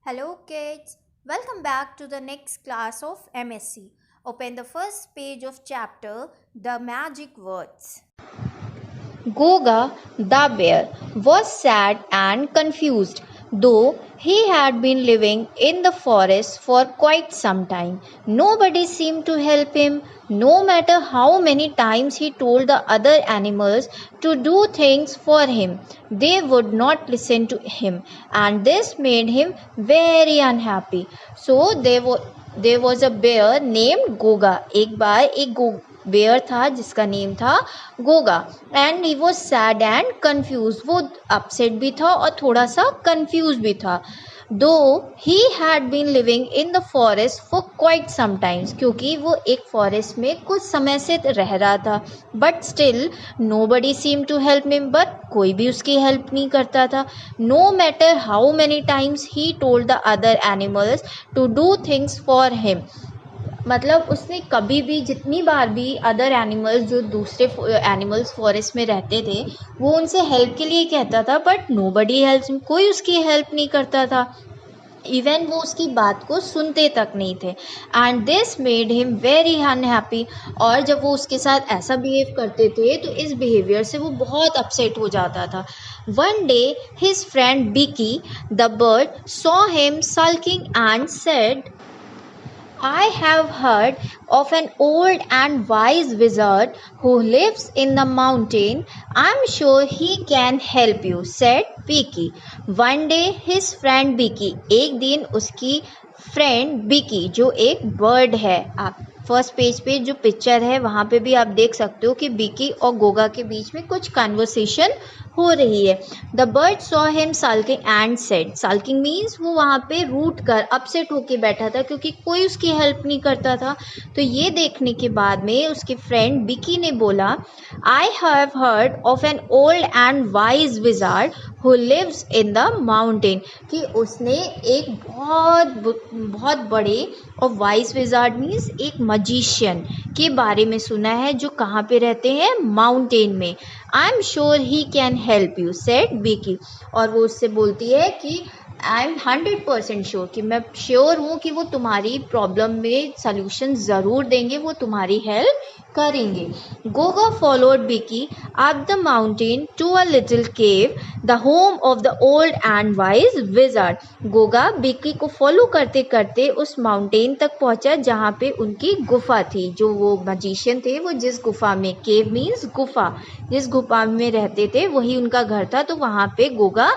Hello kids, welcome back to the next class of MSc. Open the first page of chapter The Magic Words. Goga the bear was sad and confused, though he had been living in the forest for quite some time. Nobody seemed to help him, no matter how many times he told the other animals to do things for him. They would not listen to him, and this made him very unhappy. So there was a bear named Goga. एक बार एक bear था जिसका name था Goga and he was sad and confused. वो upset भी था और थोड़ा सा कंफ्यूज भी था. Though he had been living in the forest for quite sometimes, क्योंकि वो एक फॉरेस्ट में कुछ समय से रह रहा था. But still nobody seem to help him, but कोई भी उसकी हेल्प नहीं करता था. No matter how many times he told the other animals to do things for him. मतलब उसने कभी भी जितनी बार भी अदर एनिमल्स जो दूसरे एनिमल्स फॉरेस्ट में रहते थे वो उनसे हेल्प के लिए कहता था, बट नोबडी हेल्प्स, कोई उसकी हेल्प नहीं करता था. इवन वो उसकी बात को सुनते तक नहीं थे. And this made him very unhappy. और जब वो उसके साथ ऐसा बिहेव करते थे तो इस बिहेवियर से वो बहुत अपसेट हो जाता था. वन डे हिज फ्रेंड बिकी the bird saw him sulking and said, I have heard of an old and wise wizard who lives in the mountain. I'm sure he can help you, said Beaky. One day his friend Beaky, एक दिन उसकी friend बिकी जो एक bird है, आप first page पे जो पिक्चर है वहाँ पे भी आप देख सकते हो कि बिकी और गोगा के बीच में कुछ कन्वर्सेशन हो रही है. The bird saw him sulking and said, sulking means वो वहाँ पे रूट कर अपसेट होके बैठा था क्योंकि कोई उसकी हेल्प नहीं करता था. तो ये देखने के बाद में उसके फ्रेंड बिकी ने बोला, I have heard of an old and wise wizard who lives in the mountain, कि उसने एक बहुत बड़े और वाइज विजार्ड मीन्स एक मजिशियन के बारे में सुना है जो कहाँ पे रहते हैं, माउंटेन में. I am sure he can help you, said बिकी. और वो उससे बोलती है कि आई एम 100% श्योर, कि मैं श्योर हूँ कि वो तुम्हारी प्रॉब्लम में सल्यूशन ज़रूर देंगे, वो तुम्हारी हेल्प करेंगे. Goga followed Biki up the mountain to a little cave, the home of the old and wise wizard. Goga Biki को फॉलो करते करते उस माउंटेन तक पहुंचा जहाँ पे उनकी गुफा थी. जो वो मजिशियन थे वो जिस गुफा में, केव मीन्स गुफा, जिस गुफा में रहते थे वही उनका घर था. तो वहाँ पे गोगा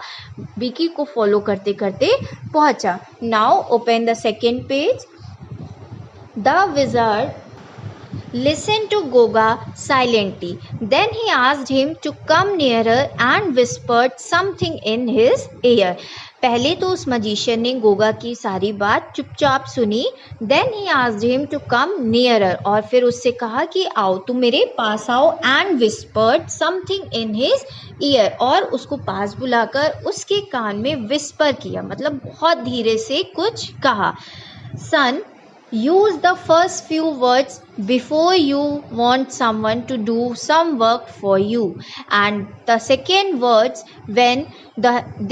बिकी को फॉलो करते करते पहुंचा. Now open the second page. The wizard listened to Goga silently. Then he asked him to come nearer and whispered something in his ear. पहले तो उस मजिशियन ने गोगा की सारी बात चुपचाप सुनी. Then he asked him to come nearer, और फिर उससे कहा कि आओ, तुम मेरे पास आओ. And whispered something in his year, और उसको पास बुलाकर उसके कान में विस्पर किया, मतलब बहुत धीरे से कुछ कहा. सन, use the first few words before you want someone to do some work for you, and the second words when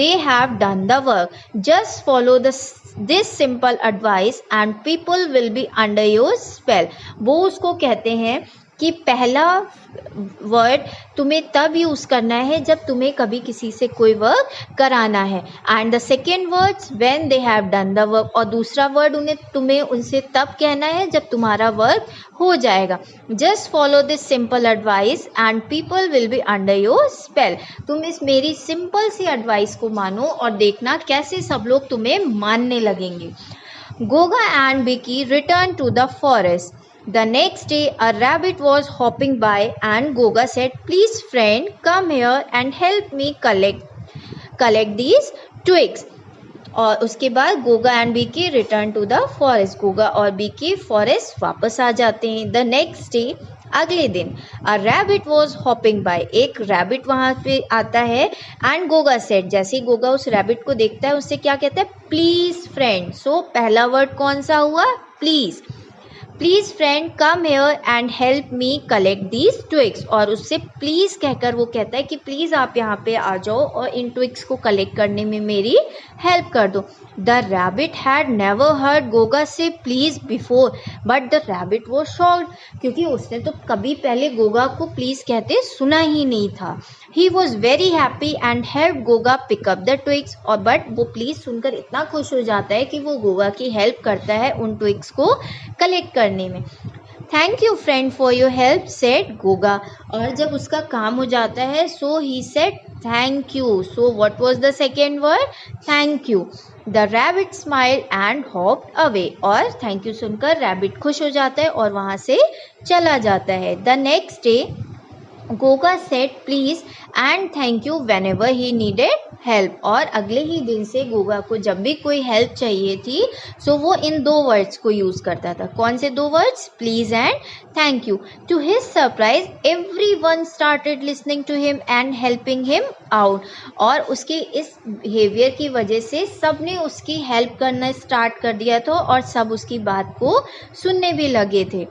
they have done the work. Just follow this simple advice and people will be under your spell. वो उसको कहते हैं कि पहला word तुम्हें तब use करना है जब तुम्हें कभी किसी से कोई वर्क कराना है. And the second words when they have done the work, और दूसरा वर्ड तुम्हें उनसे तब कहना है जब तुम्हारा वर्क हो जाएगा. Just follow this simple advice and people will be under your spell. तुम इस मेरी सिंपल सी एडवाइस को मानो और देखना कैसे सब लोग तुम्हें मानने लगेंगे. Goga and Biki return to the forest. The next day, a rabbit was hopping by and Goga said, please friend, come here and help me collect these twigs. और उसके बाद Goga and Biki return to the forest. Goga और Biki forest वापस आ जाते हैं. The next day, अगले दिन, a rabbit was hopping by, एक रैबिट वहाँ पे आता है. एंड गोगा सेड, जैसे ही गोगा उस रैबिट को देखता है उससे क्या कहता है, प्लीज़ फ्रेंड. सो पहला वर्ड कौन सा हुआ, please. Please friend come here and help me collect these twigs. और उससे प्लीज़ कहकर वो कहता है कि प्लीज़ आप यहाँ पे आ जाओ और इन ट्विग्स को कलेक्ट करने में मेरी हेल्प कर दो। The rabbit had never heard Goga से please before, but the rabbit was shocked, क्योंकि उसने तो कभी पहले गोगा को प्लीज़ कहते सुना ही नहीं था। He was very happy and help Goga pick up the twigs, और बट वो प्लीज़ सुनकर इतना खुश हो जाता है कि वो गोगा की हेल्प करता है उन ट्विग्स को कलेक्ट करने में। Thank you friend for your help said Goga, और जब उसका काम हो जाता है so he said thank you. So what was the second word? Thank you. The rabbit smile and hopped away, और थैंक यू सुनकर रैबिट खुश हो जाता है और वहाँ से चला जाता है। The next day Goga said please and thank you when ever he needed help, और अगले ही दिन से गोगा को जब भी कोई हेल्प चाहिए थी सो वो इन दो वर्ड्स को यूज़ करता था। कौन से दो words? Please and thank you. To his surprise everyone started listening to him and helping him out, और उसके इस बिहेवियर की वजह से सब ने उसकी हेल्प करना स्टार्ट कर दिया था और सब उसकी बात को सुनने भी लगे थे।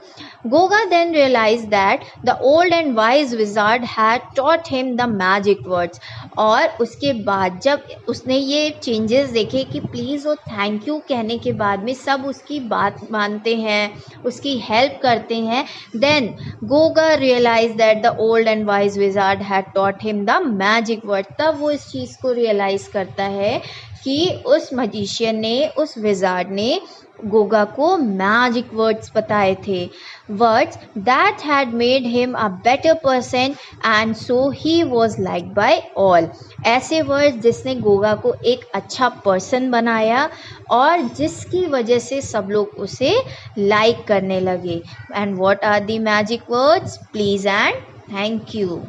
Goga then realized that the old and wise wizard had taught him the magic words, और उसके बाद जब उसने ये चेंजेस देखे कि प्लीज़ और थैंक यू कहने के बाद में सब उसकी बात मानते हैं, उसकी हेल्प करते हैं, then Goga realized that the old and wise wizard had taught him the magic word, तब वो इस चीज़ को रियलाइज़ करता है कि उस मजिशियन ने, उस विजार्ड ने गोगा को मैजिक वर्ड्स बताए थे, words that had made him a better person and so he was like by all, ऐसे वर्ड्स जिसने गोगा को एक अच्छा पर्सन बनाया और जिसकी वजह से सब लोग उसे लाइक करने लगे। And what are the magic words? Please and thank you.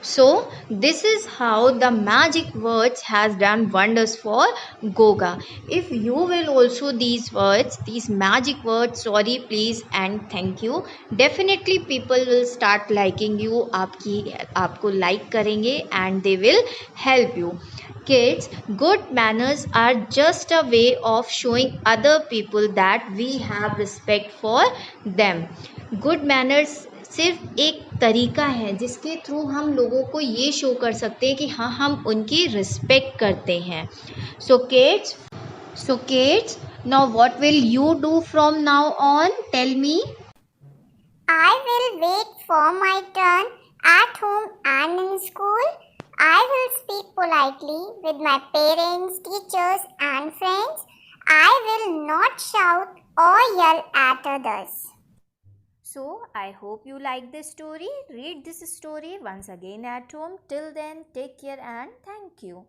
So this is how the magic words has done wonders for Goga. If you will also these words, these magic words, sorry, please and thank you, definitely people will start liking you, आपको like करेंगे and they will help you. Kids, good manners are just a way of showing other people that we have respect for them. Good manners सिर्फ एक तरीका है जिसके through हम लोगों को ये शो कर सकते हैं कि हाँ हम उनकी रिस्पेक्ट करते हैं। So kids now what will you do from now on? Tell me. I will wait for my turn at home and in school. I will speak politely with my parents, teachers and friends. I will not shout or yell at others. So, I hope you like this story. Read this story once again at home. Till then, take care and thank you.